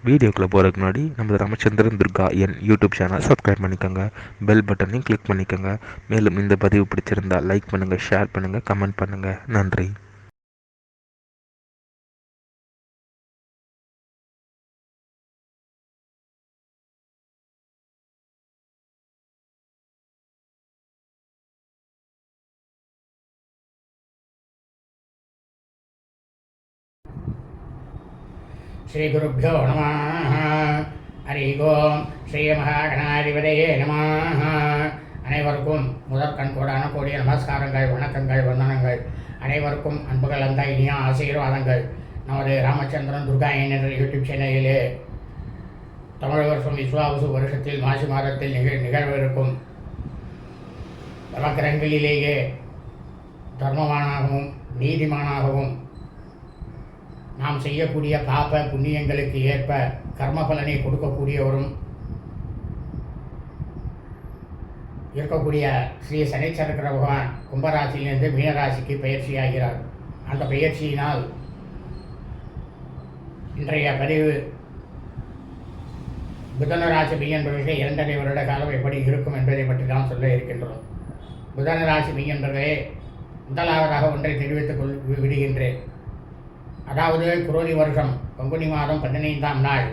வீடியோக்குள்ளே போகிறதுக்கு முன்னாடி நம்ம ராமச்சந்திரன் துர்கா என் யூடியூப் சேனல் சப்ஸ்கிரைப் பண்ணிக்கோங்க, பெல் பட்டனையும் கிளிக் பண்ணிக்கோங்க. மேலும் இந்த பதிவு பிடிச்சிருந்தால் லைக் பண்ணுங்கள், ஷேர் பண்ணுங்கள், கமெண்ட் பண்ணுங்கள். நன்றி. ஸ்ரீ குருப்யோ நம. ஹரி ஓம். ஸ்ரீ மகாகணாதிபதியே நம. அனைவருக்கும் முதற்கண் கோடிய நமஸ்காரங்கள், வணக்கங்கள், வந்தனங்கள். அனைவருக்கும் அன்புகள் அந்த இனிய ஆசீர்வாதங்கள். நமது ராமச்சந்திரன் துர்கா என்ற யூடியூப் சேனலிலே தமிழ் வருஷம் விஸ்வாவசு வருஷத்தில் மாசி மாதத்தில் நிகழ்விருக்கும் நவக்கிரகங்களிலேயே தர்மமானாகவும் நீதிமானாகவும் நாம் செய்யக்கூடிய பாப புண்ணியங்களுக்கு ஏற்ப கர்ம பலனை கொடுக்கக்கூடியவரும் இருக்கக்கூடிய ஸ்ரீ சனீஸ்வர பகவான் கும்பராசியிலிருந்து மீனராசிக்கு பயிற்சியாகிறார். அந்த பயிற்சியினால் இன்றைய பதிவு புதனராசி மெய்யன்பர்களுக்கு 2.5 வருட காலம் எப்படி இருக்கும் என்பதை பற்றி தான் சொல்ல இருக்கின்றோம். புதனராசி மெய்யன்பர்களே, முதலாவதாக ஒன்றை தெரிவித்துக் விடுகின்றேன். அதாவது குரோதி வருஷம் பங்குனி மாதம் 15ஆம் நாள்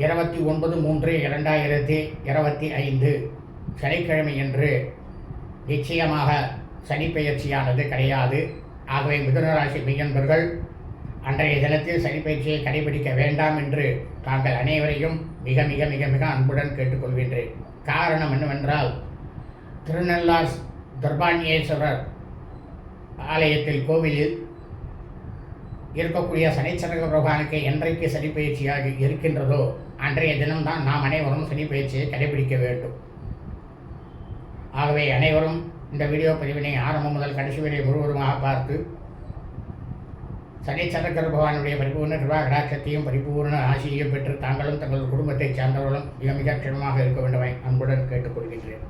29/3/2025 சனிக்கிழமை என்று நிச்சயமாக சனி பெயர்ச்சியானது கிடையாது. ஆகவே மிதுனராசி மெய்யன்பர்கள் அன்றைய தினத்தில் சனி பயிற்சியை கடைபிடிக்க வேண்டாம் என்று தாங்கள் அனைவரையும் மிக மிக மிக மிக அன்புடன் கேட்டுக்கொள்கின்றேன். காரணம் என்னவென்றால், திருநள்ளார் தர்பாணியேஸ்வரர் ஆலயத்தில் கோவிலில் இருக்கக்கூடிய சனீஸ்வர பகவானுக்கு என்றைக்கு சனி பயிற்சியாக இருக்கின்றதோ அன்றைய தினம்தான் நாம் அனைவரும் சனி பயிற்சியை கடைபிடிக்க வேண்டும். ஆகவே அனைவரும் இந்த வீடியோ பதிவினை ஆரம்பம் முதல் கடைசி வரை முழுவதுமாக பார்த்து சனீஸ்வர பகவானுடைய பரிபூர்ண கிருபா கடாட்சத்தையும் பரிபூர்ண ஆசியையும் பெற்று தாங்களும் தங்கள் குடும்பத்தை சார்ந்தவர்களும் மிக மிக க்ஷமமாக இருக்க வேண்டுமை அன்புடன் கேட்டுக்கொள்கின்றேன்.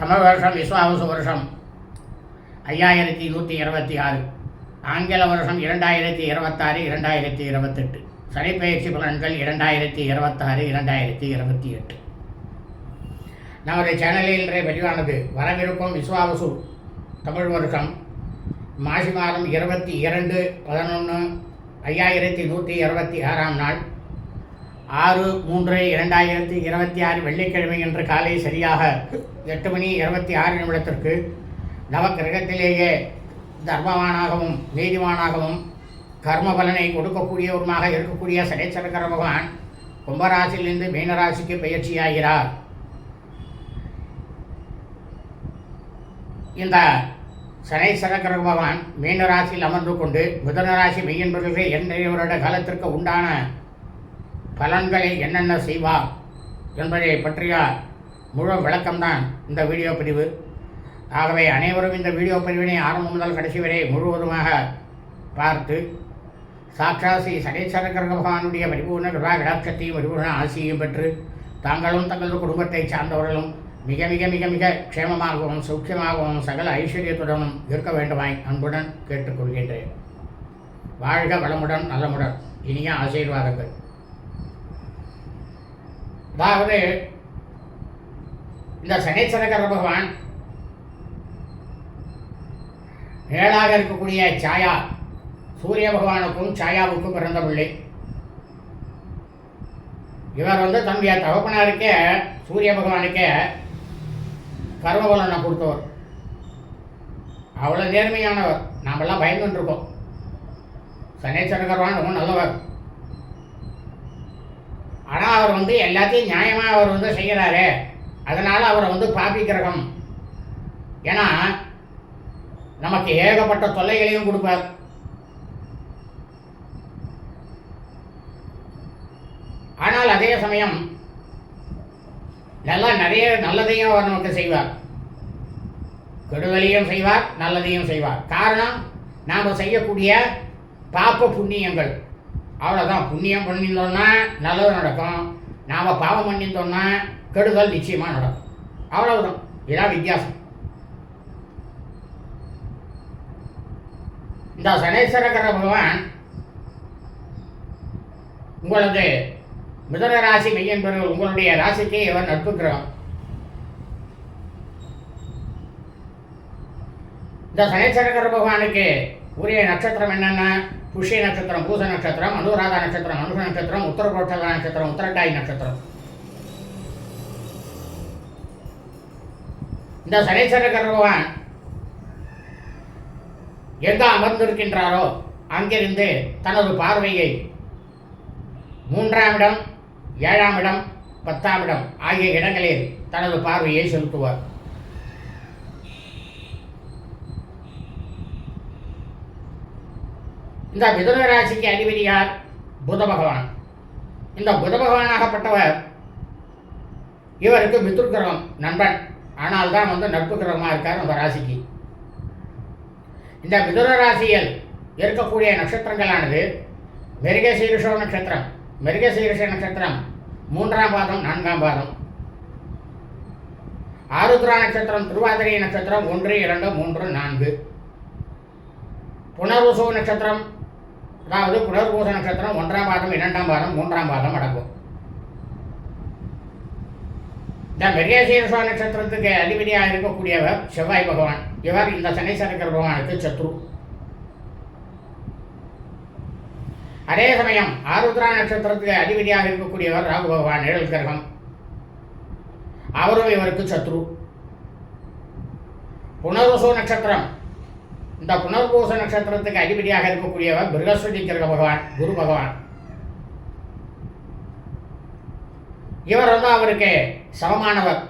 தமிழ் வருஷம் விஸ்வாவசு வருஷம் 5126, ஆங்கில வருஷம் 2026-2028, சனிப்பெயர்ச்சி பலன்கள் 2026-2028. நமது சேனலில் இன்றைய பதிவானது வரவிருக்கும் விஸ்வாவசு தமிழ் வருஷம் மாசி மாதம் 22/11/5126 நாள் 6/3/2026 வெள்ளிக்கிழமை என்று காலை சரியாக 8:26 நவக்கிரகத்திலேயே தர்மவானாகவும் நீதிமானாகவும் கர்ம பலனை கொடுக்கக்கூடியவருமாக இருக்கக்கூடிய சனீஸ்வர பகவான் கும்பராசியிலிருந்து மீனராசிக்கு பயிற்சியாகிறார். இந்த சனீஸ்வர பகவான் மீனராசியில் அமர்ந்து கொண்டு மிதுனராசி மெய்யன்பர்களுக்கு 2 வருட காலத்திற்கு உண்டான பலன்களை என்னென்ன செய்வார் என்பதை பற்றிய முழு விளக்கம்தான் இந்த வீடியோ பதிவு. ஆகவே அனைவரும் இந்த வீடியோ பதிவினை ஆரம்பம் முதல் கடைசி வரை முழுவதுமாக பார்த்து சாட்சாத் ஸ்ரீ சனீஸ்வர பகவானுடைய பரிபூர்ண கிருபா கடாட்சத்தையும் பரிபூர்ண ஆசியையும் பெற்று தாங்களும் தங்களது குடும்பத்தை சார்ந்தவர்களும் மிக மிக மிக மிக க்ஷேமமாகவும் சௌக்கியமாகவும் சகல ஐஸ்வர்யத்துடனும் இருக்க வேண்டுமாய் அன்புடன் கேட்டுக்கொள்கின்றேன். வாழ்க வளமுடன் நலமுடன். இனிய ஆசீர்வாதங்கள். அதாவது இந்த சனீஸ்வர பகவான் ஏழாக இருக்கக்கூடிய சாயா சூரிய பகவானுக்கும் சாயாவுக்கும் பிறந்த பிள்ளை. இவர் தன்னுடைய தகப்பனாருக்கே சூரிய பகவானுக்கே கர்மபலனை கொடுத்தவர். அவ்வளோ நேர்மையானவர். நாமெல்லாம் பயந்துருக்கோம். சனீஸ்வர பகவான் ரொம்ப நல்லவர். ஆனால் அவர் எல்லாத்தையும் நியாயமாக அவர் செய்கிறாரு. அதனால் அவரை பாபி கிரகம். ஏன்னா நமக்கு ஏகப்பட்ட தொல்லைகளையும் கொடுப்பார். ஆனால் அதே சமயம் நிறைய நல்லதையும் அவர் நமக்கு செய்வார். கெடுதலையும் செய்வார், நல்லதையும் செய்வார். காரணம், நாம் செய்யக்கூடிய பாப்ப புண்ணியங்கள். அவ்வளோதான். புண்ணியம் பண்ணியிருந்தோம்னா நல்லது நடக்கும், நாம் பாவம் பண்ணியிருந்தோம்னா கெடுதல் நிச்சயமாக நடக்கும். அவ்வளவுதான். இதான் வித்தியாசம். இந்த சனீஸ்வர பகவான் உங்களது மிதுன ராசி மெய்யன்பர்கள் உங்களுடைய ராசிக்கு இவர் நட்பு கிரகம். இந்த சனீஸ்வர பகவானுக்கு உரிய நட்சத்திரம் என்னென்ன? புஷ்ய நட்சத்திரம், பூச நட்சத்திரம், அனுராதா நட்சத்திரம், அனுஷ நட்சத்திரம், உத்தரகோட்டதா நட்சத்திரம், உத்தரட்டாய் நட்சத்திரம். இந்த சனீஸ்வர பகவான் எங்க அமர்ந்திருக்கின்றாரோ அங்கிருந்து தனது பார்வையை 3ஆம் இடம், 7ஆம் இடம், 10ஆம் இடம் ஆகிய இடங்களில் தனது பார்வையை செலுத்துவார். இந்த மிதுன ராசிக்கு அதிபதி யார்? புத பகவான். இந்த புத பகவானாகப்பட்டவர் இவருக்கு மித்ரு கிரகம் நண்பன், ஆனால் தான் நட்பு கிரகமாக இருக்கார் அந்த ராசிக்கு. இந்த மிதுன ராசியில் இருக்கக்கூடிய நட்சத்திரங்களானது மிருகசீரிஷ நட்சத்திரம். மிருகசீரிஷ நட்சத்திரம் 3ஆம் பாதம், 4ஆம் பாதம். ஆருத்ரா நட்சத்திரம், திருவாதிரை நட்சத்திரம் 1, 2, 3, 4. புனர்வசு நட்சத்திரம், அதாவது புனர்பூச நட்சத்திரம் 1ஆம் பாதம், 2ஆம் பாதம், 3ஆம் பாதம் அடங்கும். இந்த மிருகசீரிஷ நட்சத்திரத்துக்கு அதிபதியாக இருக்கக்கூடியவர் செவ்வாய் பகவான். இவர் இந்த சனீஸ்வர பகவானுக்கு சத்ரு. அதே சமயம் ஆருத்ரா நட்சத்திரத்துக்கு அதிபதியாக இருக்கக்கூடியவர் ராகு பகவான், நிழல் கிரகம். அவரும் இவருக்கு சத்ரு. புனர்வசு நட்சத்திரம், இந்த புனர்பூச நட்சத்திரத்துக்கு அதிபதியாக இருக்கக்கூடியவர் பிருகஸ்பதி கிரக பகவான், குரு பகவான். இவர் அவருக்கு சமமானவர்.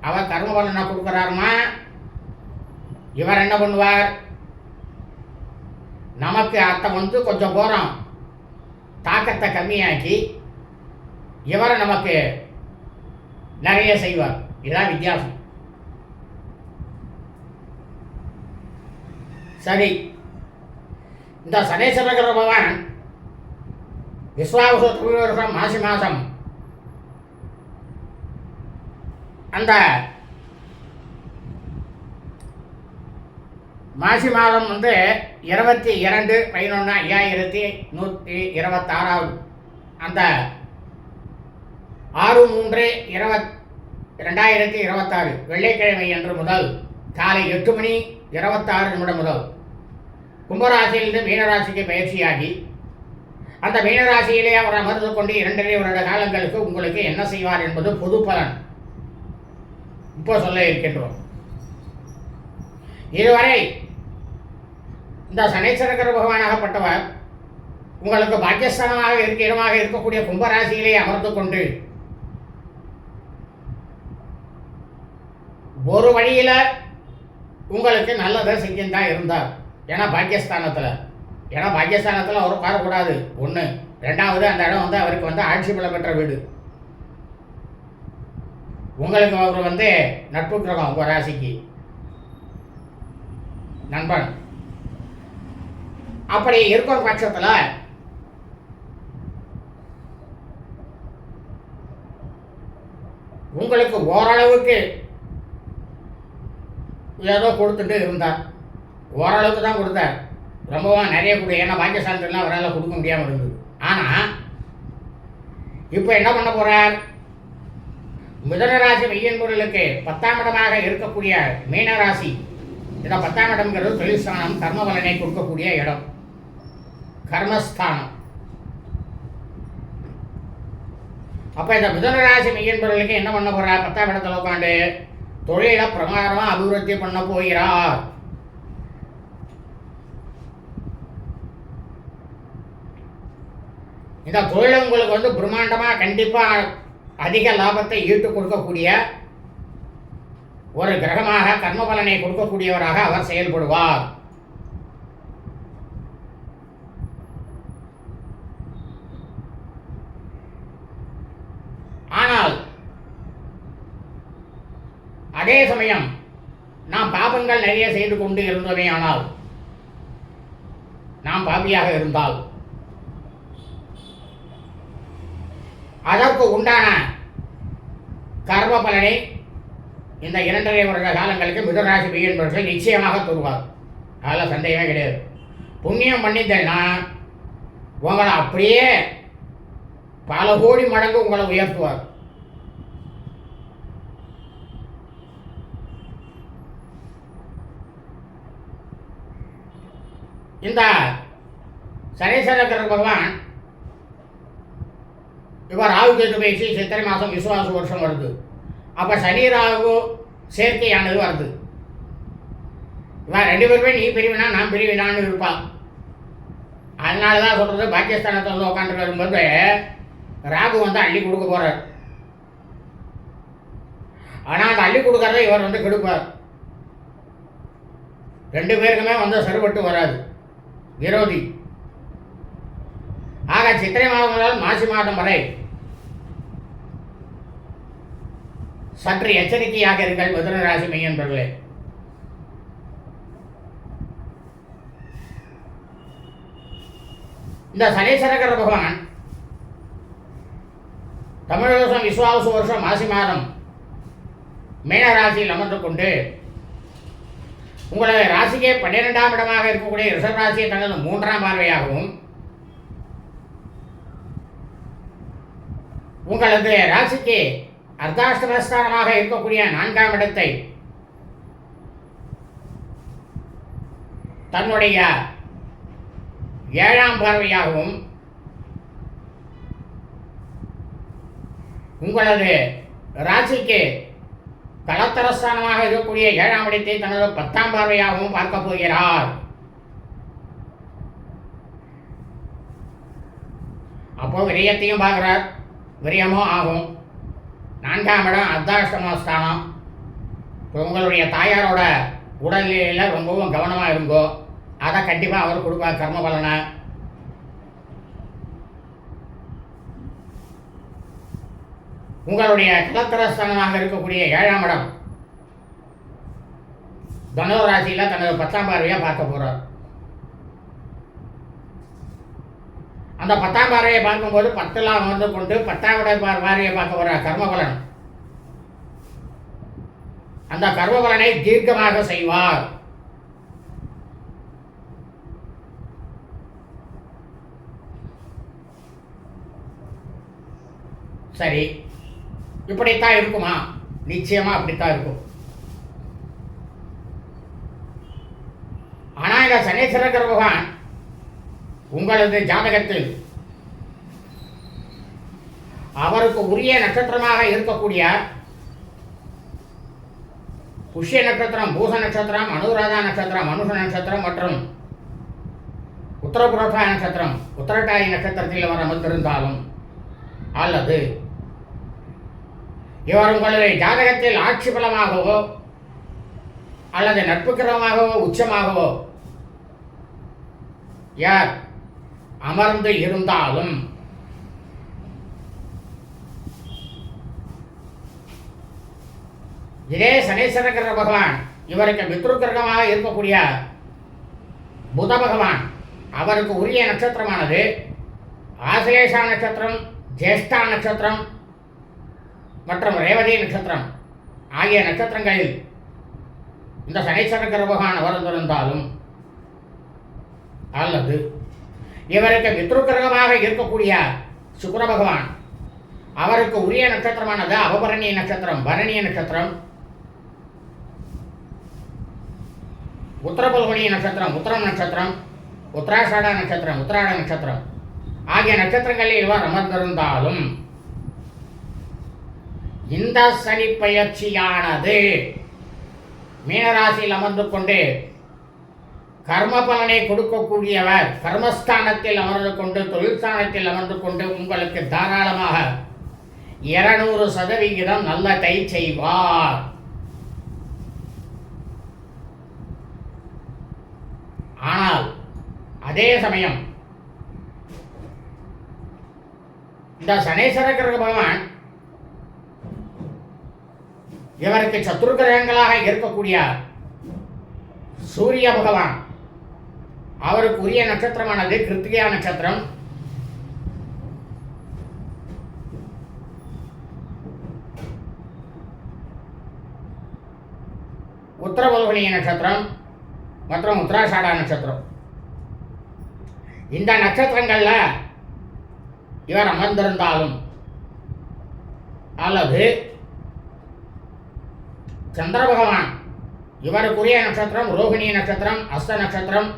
அவர் கர்ம பலனை கொடுக்கிறாருமா, இவர் என்ன பண்ணுவார்? நமக்கு அர்த்தம் கொஞ்சம் போகிறோம் தாக்கத்தை கம்மியாக்கி இவரை நமக்கு நிறைய செய்வார். இதுதான் வித்தியாசம். சரி, இந்த சனீஸ்வர பகவான் விஸ்வாவசு வருஷம் மாசி மாதம் அந்த மாசி மாதம் 22/11/1126 அந்த 6/3/2026 வெள்ளிக்கிழமை அன்று முதல் காலை 8:26 முதல் கும்பராசியிலிருந்து மீனராசிக்கு பயிற்சியாகி அந்த மீனராசியிலே அவர் அமர்ந்து கொண்டு 2.5 வருட காலங்களுக்கு உங்களுக்கு என்ன செய்வார் என்பது பொது பலன் இப்போ சொல்ல இருக்கின்றோம். இதுவரை இந்த சனீஸ்வர பகவானாகப்பட்டவர் உங்களுக்கு பாக்கியஸ்தானமாக இடமாக இருக்கக்கூடிய கும்பராசியிலே அமர்ந்து கொண்டு ஒரு வழியில் உங்களுக்கு நல்லதை செஞ்சுதான் இருந்தார். ஏன்னா பாக்கியஸ்தானத்தில் அவர் உட்காரக்கூடாது. 1. 2வது அந்த இடம் அவருக்கு ஆட்சி பலம் பெற்ற வீடு. உங்களுக்கு அவர் நட்பு கிரகம், உங்கள் ராசிக்கு நண்பன். அப்படி இருக்கிற பட்சத்தில் உங்களுக்கு ஓரளவுக்கு ஏதோ கொடுத்துட்டு இருந்தார். ஓரளவுக்கு தான் கொடுத்தார், ரொம்பவும் நிறைய கொடு. ஏன்னா பாக்கியஸ்தானத்துலாம் அவரால் கொடுக்க முடியாமல் இருந்தது. ஆனால் இப்போ என்ன பண்ண போகிறார்? மிதுனராசி மெய்யன்பர்களுக்கு 10ஆம் இடமாக இருக்கக்கூடிய மீனராசி, இந்த 10ஆம் இடம்ங்கிறது தொழில்ஸ்தானம், கர்ம பலனை கொடுக்கக்கூடிய இடம், கர்மஸ்தானம். அப்போ இந்த மிதுனராசி மெய்யன்பர்களுக்கு என்ன பண்ண போகிறார்? 10ஆம் இடத்துல உட்காந்து தொழிலை பிரமாதமாக அபிவிருத்தி பண்ண போகிறார். இந்த தொழில் உங்களுக்கு பிரம்மாண்டமாக கண்டிப்பாக அதிக லாபத்தை ஈட்டு கொடுக்கக்கூடிய ஒரு கிரகமாக, கர்ம பலனை கொடுக்கக்கூடியவராக அவர் செயல்படுவார். ஆனால் அதே சமயம் நாம் பாபங்கள் நிறைய செய்து கொண்டு இருந்தோமே, ஆனால் நாம் பாபியாக இருந்தால் அதற்கு உண்டான கர்ம பலனை இந்த 2.5 வருட காலங்களுக்கு மிதுனராசி மெய்யன்பர்கள் நிச்சயமாக தருவார். அதில் சந்தேகமே கிடையாது. புண்ணியம் பண்ணிட்டேன்னா உங்களை அப்படியே பல கோடி மடங்கு உங்களை உயர்த்துவார். இந்த சனீஸ்வர பகவான் இப்போ ராகு கேது பயிற்சி சித்திரை மாதம் விசுவாச வருஷம் வருது. அப்போ சனி ராகு சேர்க்கையானது வருது. இவன் 2 பேருமே நீ பிரிவினா நான் பிரிவினான்னு இருப்பான். அதனால தான் சொல்கிறது, பாக்கியஸ்தானத்தில் வந்து உட்காந்து வரும்போது ராகு வந்து அள்ளி கொடுக்க போகிறார். ஆனால் அந்த அள்ளி கொடுக்கறத இவர் வந்து கெடுப்பார். 2 பேருக்குமே வந்து சரிபட்டு வராது, விரோதி. ஆக சித்திரை மாதம் முதல் மாசி மாதம் வரை சற்று எச்சரிக்கையாக இருங்கள் மிதுன ராசி மெய்யன்பர்களே. இந்த சனீஸ்வர பகவான் தமிழ் வருஷம் விசுவாச வருஷம் மாசி மாதம் மீன ராசியில் அமர்ந்து கொண்டு உங்களது ராசிக்கே 12ஆம் இடமாக இருக்கக்கூடிய ரிஷப ராசியை தனது 3ஆம் பார்வையாகவும் உங்களது ராசிக்கு அர்த்தாஷ்டமஸ்தானமாக இருக்கக்கூடிய 4ஆம் இடத்தை தன்னுடைய 7ஆம் பார்வையாகவும் உங்களது ராசிக்கு கலத்தரஸ்தானமாக இருக்கக்கூடிய 7ஆம் இடத்தை தனது 10ஆம் பார்வையாகவும் பார்க்க போகிறார். அப்போ விரயத்தையும் பார்க்கிறார். விரயமும் ஆகும். 4ஆம் இடம் அர்த்தாஷ்டமஸ்தானம். உங்களுடைய தாயாரோட உடல்நிலையில் ரொம்பவும் கவனமாக இருங்கோ. அதை கண்டிப்பாக அவர் கொடுப்பார் கர்ம பலனை. உங்களுடைய கலத்தரஸ்தானமாக இருக்கக்கூடிய 7ஆம் இடம் தனுசு ராசியில் தனது 10ஆம் பார்வையாக பார்க்க போகிறார். அந்த 10ஆம் பார்வையை பார்க்கும்போது 10ல் அமர்ந்து கொண்டு 10ஆம் இட பார்வையை பார்க்க போகிறார் கர்மபலன். அந்த கர்மபலனை தீர்க்கமாக செய்வார். சரி, இப்படித்தான் இருக்குமா? நிச்சயமா அப்படித்தான் இருக்கும். ஆனால் இந்த சனீஸ்வர பகவான் உங்களது ஜாதகத்தில் அவருக்கு உரிய நட்சத்திரமாக இருக்கக்கூடிய புஷ்ய நட்சத்திரம், பூச நட்சத்திரம், அனுராதா நட்சத்திரம், மனுஷ நட்சத்திரம் மற்றும் உத்தரபுரட்டா நட்சத்திரம், உத்தரட்டாதி நட்சத்திரத்தில் அவர் அமர்ந்திருந்தாலும் அல்லது இவர் உங்களுடைய ஜாதகத்தில் ஆட்சி பலமாகவோ அல்லது நட்பு கிரகமாகவோ உச்சமாகவோ யார் அமர்ந்து இருந்தாலும் இதே சனீஸ்வர கிரக பகவான் இவருக்கு மித்ரு கிரகமாக இருக்கக்கூடிய புத பகவான் அவருக்கு உரிய நட்சத்திரமானது ஆசிலேஷா நட்சத்திரம், ஜேஷ்டா நட்சத்திரம் மற்றும் ரேவதி நட்சத்திரம் ஆகிய நட்சத்திரங்களில் இந்த சனீஸ்வர கிரக பகவான் அமர்ந்திருந்தாலும் அல்லது இவருக்கு மித்ரு கிரகமாக இருக்கக்கூடிய சுக்கிர பகவான் அவருக்கு உரிய நட்சத்திரமானது அபபரணிய நட்சத்திரம், பரணிய நட்சத்திரம், உத்தரபல்குனிய நட்சத்திரம், உத்தரம் நட்சத்திரம், உத்தராஷாட நட்சத்திரம், உத்தராட நட்சத்திரம் ஆகிய நட்சத்திரங்களில் இவர் அமர்ந்திருந்தாலும் இந்த சனி பயிற்சியானது மீனராசியில் அமர்ந்து கொண்டு கர்ம பலனை கொடுக்கக்கூடியவர். கர்மஸ்தானத்தில் அமர்ந்து கொண்டு, தொழில் ஸ்தானத்தில் அமர்ந்து கொண்டு உங்களுக்கு தாராளமாக 200% நல்லதை செய்வார். ஆனால் அதே சமயம் இந்த சனீஸ்வர கிரக பகவான் இவருக்கு சத்ரு கிரகங்களாக இருக்கக்கூடிய சூரிய பகவான் அவருக்கு உரிய நட்சத்திரமானது கிருத்திகா நட்சத்திரம், உத்தரபல்குனிய நட்சத்திரம் மற்றும் உத்தராஷாடா நட்சத்திரம். இந்த நட்சத்திரங்கள்ல இவர் அமர்ந்திருந்தாலும் அல்லது சந்திர பகவான் இவருக்குரிய நட்சத்திரம் ரோகிணி நட்சத்திரம், அஸ்த நட்சத்திரம்,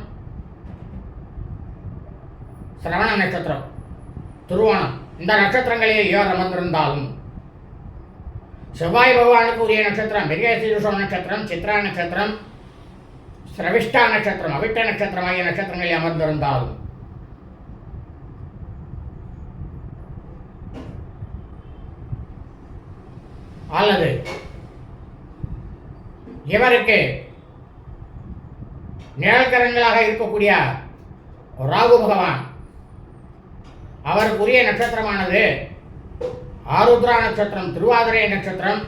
சிரவண நட்சத்திரம், துருவணம், இந்த நட்சத்திரங்களில் இவர் அமர்ந்திருந்தாலும், செவ்வாய் பகவானுக்கு உரிய நட்சத்திரம் மிருகசீரிஷம் நட்சத்திரம், சித்ரா நட்சத்திரம், சிரவிஷ்டா நட்சத்திரம், அவிட்ட நட்சத்திரம் ஆகிய நட்சத்திரங்களில் அமர்ந்திருந்தாலும், அல்லது இவருக்கு நிழல்கரங்களாக இருக்கக்கூடிய ராகு பகவான் அவருக்குரிய நட்சத்திரமானது ஆருத்ரா நட்சத்திரம், திருவாதிரை நட்சத்திரம்,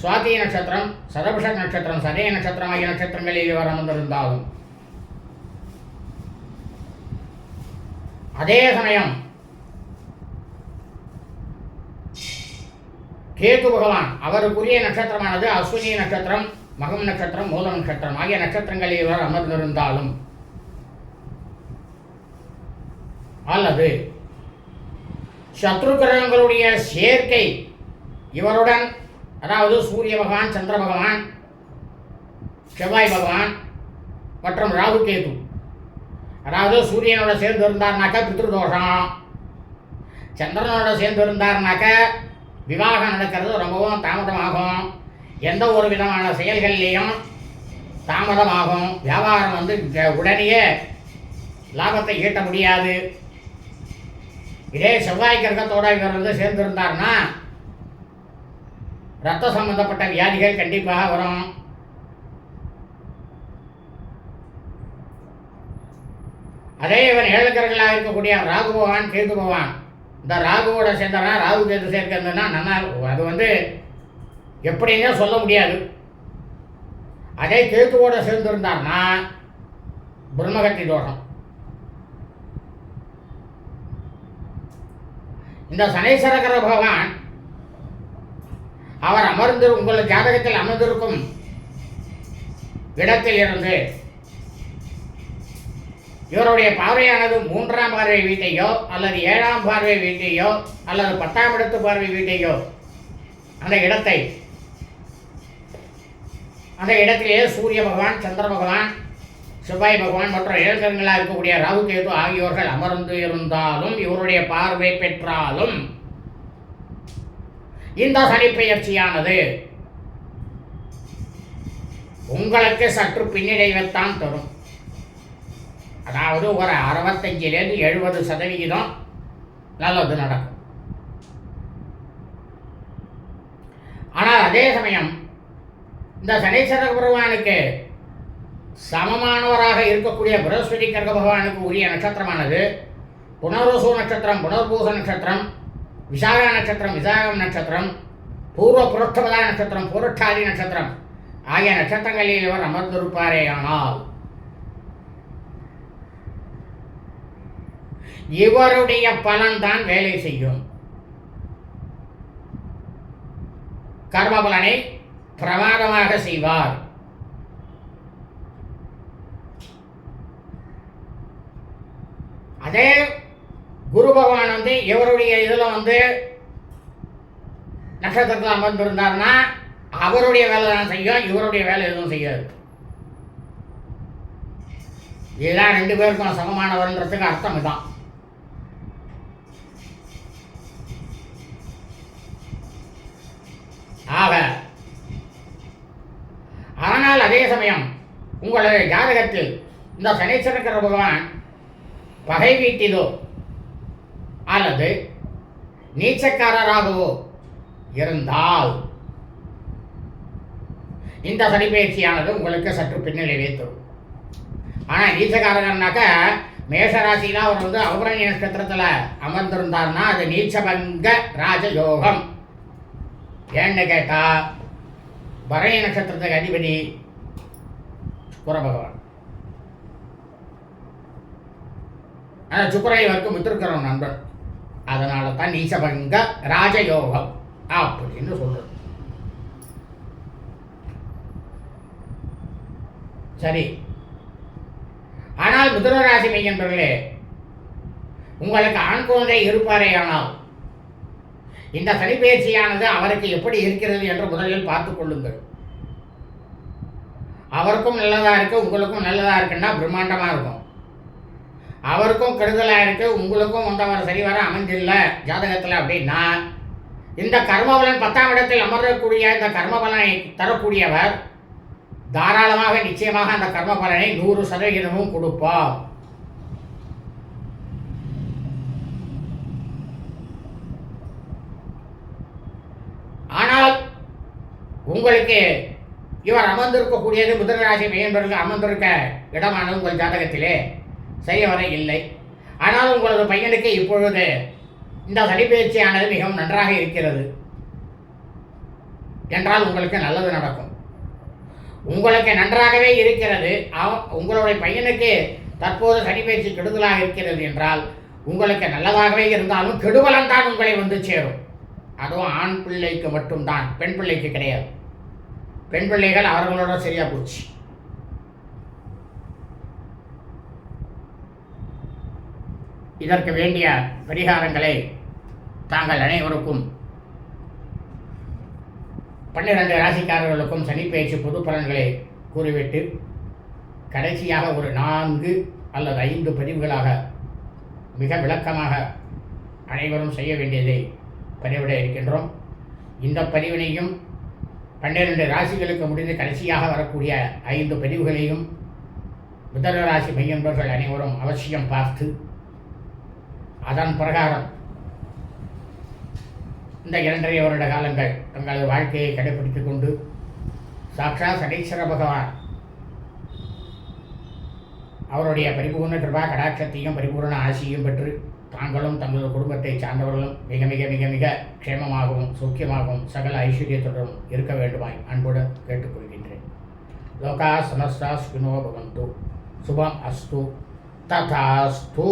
சுவாதி நட்சத்திரம், சதபிஷ நட்சத்திரம், சதய நட்சத்திரம் ஆகிய நட்சத்திரங்களில் இவர் அமர்ந்திருந்தாலும், அதே சமயம் கேது பகவான் அவருக்குரிய நட்சத்திரமானது அஸ்வினி நட்சத்திரம், மகம் நட்சத்திரம், மூல நட்சத்திரம் ஆகிய நட்சத்திரங்களில் இவர் அமர்ந்திருந்தாலும், அல்லது சத்ரு கிரகங்களுடைய சேர்க்கை இவருடன், அதாவது சூரிய பகவான், சந்திர பகவான், செவ்வாய் பகவான் மற்றும் ராகு கேது, அதாவது சூரியனோட சேர்ந்து இருந்தார்னாக்கா பித்ருதோஷம், சந்திரனோட சேர்ந்து இருந்தார்னாக்க விவாகம் நடக்கிறது ரொம்பவும் தாமதமாகும், எந்த ஒரு விதமான செயல்கள்லேயும் தாமதமாகும், வியாபாரம் வந்து உடனேயே லாபத்தை ஈட்ட முடியாது. இதே செவ்வாய் கிரகத்தோட இவர் வந்து சேர்ந்திருந்தார்னா ரத்த சம்பந்தப்பட்ட வியாதிகள் கண்டிப்பாக வரும். அதே இவர் ஏழு கிரகங்களாக இருக்கக்கூடிய ராகு பகவான், கேது பகவான், இந்த ராகுவோட சேர்ந்தனா ராகு கேது சேர்க்கிறதுனா நல்லா, அது வந்து எப்படின்னே சொல்ல முடியாது. அதே கேதுவோட சேர்ந்திருந்தார்னா பிரம்மகத்தி தோஷம். இந்த சனீஸ்வர பகவான் அவர் அமர்ந்து உங்கள் ஜாதகத்தில் அமர்ந்திருக்கும் இடத்தில் இருந்து இவருடைய பார்வையானது 3ஆம் பார்வை வீட்டையோ அல்லது 7ஆம் பார்வை வீட்டையோ அல்லது 10ஆம் இடத்து பார்வை வீட்டையோ அந்த இடத்திலேயே சூரிய பகவான், சந்திர பகவான், செவ்வாய் பகவான் மற்றும் ஏழ்கர்களாக இருக்கக்கூடிய ராகு கேது ஆகியோர்கள் அமர்ந்து இருந்தாலும், இவருடைய பார்வை பெற்றாலும், இந்த சனிப்பெயர்ச்சியானது உங்களுக்கு சற்று பின்னடைவைத்தான் தரும். அதாவது ஒரு 65லேருந்து 70% நல்லது நடக்கும். ஆனால் அதே சமயம் இந்த சனீஸ்வர பகவானுக்கு சமமானவராக இருக்கக்கூடிய பிரகஸ்பதி கர்க பகவானுக்கு உரிய நட்சத்திரமானது புனர்வசு நட்சத்திரம், புனர்பூச நட்சத்திரம், விசாக நட்சத்திரம், விசாகம் நட்சத்திரம், பூர்வ புரோஷ்டபதா நட்சத்திரம், பூரட்டாதி நட்சத்திரம் ஆகிய நட்சத்திரங்களில் இவர் அமர்ந்திருப்பாரேயானால் இவருடைய பலன்தான் வேலை செய்யும். கர்ம பலனை பிரமாதமாக செய்வார். அதே குரு பகவான் வந்து இவருடைய இதில் வந்து நட்சத்திரத்தில் அமர்ந்திருந்தார்னா அவருடைய வேலை தான் செய்யும், இவருடைய வேலை எதுவும் செய்யாது. இதுதான் 2 பேருக்கும் சமமானவர்ன்றதுக்கு அர்த்தம் இதுதான். ஆக ஆனால் அதே சமயம் உங்களுடைய ஜாதகத்தில் இந்த சனீஸ்வர பகவான் பகை வீட்டிலோ அல்லது நீச்சக்காரராகவோ இருந்தால் இந்த சனிப்பெயர்ச்சியானது உங்களுக்கு சற்று பின்னடைவை தரும். ஆனால் நீச்சக்காரர்னாக்க மேஷராசியில் அவர் வந்து அவபரணி நட்சத்திரத்தில் அமர்ந்திருந்தார்னா அது நீச்சபங்க ராஜயோகம். ஏன்னு கேட்டால் பரணி நட்சத்திரத்துக்கு அதிபதி சுக்கிர பகவான். ஆனால் சுக்கிரன் இவருக்கு மித்திருக்கிறோம் நண்பன், அதனால தான் நீச்சபங்க ராஜயோகம் அப்படின்னு சொல்றது. சரி, ஆனால் மிதுன ராசி மையன்பர்களே, உங்களுக்கு ஆண் குழந்தை இருப்பாரேயானால் இந்த சனிப்பெயர்ச்சியானது அவருக்கு எப்படி இருக்கிறது என்று முதலில் பார்த்துக் கொள்ளுங்கள். அவருக்கும் நல்லதா இருக்கு, உங்களுக்கும் நல்லதா இருக்குன்னா பிரம்மாண்டமா இருக்கும். அவருக்கும் கெடுதலா இருக்கு, உங்களுக்கும் வந்தவர் சரிவர அமைஞ்சில்லை ஜாதகத்தில் அப்படின்னா, இந்த கர்மபலன் 10ஆம் இடத்தில் அமரக்கூடிய இந்த கர்மபலனை தரக்கூடியவர் தாராளமாக நிச்சயமாக அந்த கர்மபலனை 100% கொடுப்பார். ஆனால் உங்களுக்கு இவர் அமர்ந்திருக்கக்கூடியது புதனராசி மெய்யன்பர்கள் அமர்ந்திருக்க இடமானது உங்கள் ஜாதகத்திலே சரியவரை இல்லை. ஆனால் உங்களது பையனுக்கு இப்பொழுது இந்த சனிப்பெயர்ச்சியானது மிகவும் நன்றாக இருக்கிறது என்றால் உங்களுக்கு நல்லது நடக்கும். உங்களுக்கு நன்றாகவே இருக்கிறது, உங்களுடைய பையனுக்கு தற்போது சனிப்பெயர்ச்சி கெடுதலாக இருக்கிறது என்றால் உங்களுக்கு நல்லதாகவே இருந்தாலும் கெடுபலன் தான் உங்களை வந்து சேரும். அதுவும் ஆண் பிள்ளைக்கு மட்டும்தான், பெண் பிள்ளைக்கு கிடையாது. பெண் பிள்ளைகள் அவர்களோட சரியா போச்சு. இதற்கு வேண்டிய பரிகாரங்களை தாங்கள் அனைவருக்கும் 12 ராசிக்காரர்களுக்கும் சனிப்பெயர்ச்சி பொது பலன்களை கூறிவிட்டு கடைசியாக ஒரு 4 அல்லது 5 பதிவுகளாக மிக விளக்கமாக அனைவரும் செய்ய வேண்டியதை பதிவிட இருக்கின்றோம். இந்த பதிவினையும் 12 ராசிகளுக்கு முடிந்து கடைசியாக வரக்கூடிய 5 பதிவுகளையும் மிதுன ராசி மெய்யன்பர்கள் அனைவரும் அவசியம் பார்த்து அதன் பிரகாரம் இந்த 2.5 வருட காலங்கள் தங்களது வாழ்க்கையை கடைபிடித்துக் கொண்டு சாட்சாத் சனீஸ்வர பகவான் அவருடைய பரிபூர்ண கிருபா கடாட்சத்தையும் பரிபூர்ண ஆசியும் பெற்று தாங்களும் தங்களது குடும்பத்தை சார்ந்தவர்களும் மிக மிக மிக மிக க்ஷேமமாகவும் சௌக்கியமாகவும் சகல ஐஸ்வர்யத்துடன் இருக்க வேண்டுமாய் அன்புடன் கேட்டுக்கொள்கின்றேன். லோகா சமஸ்தா சுகினோ பவந்து. சுபம் அஸ்து ததாஸ்து.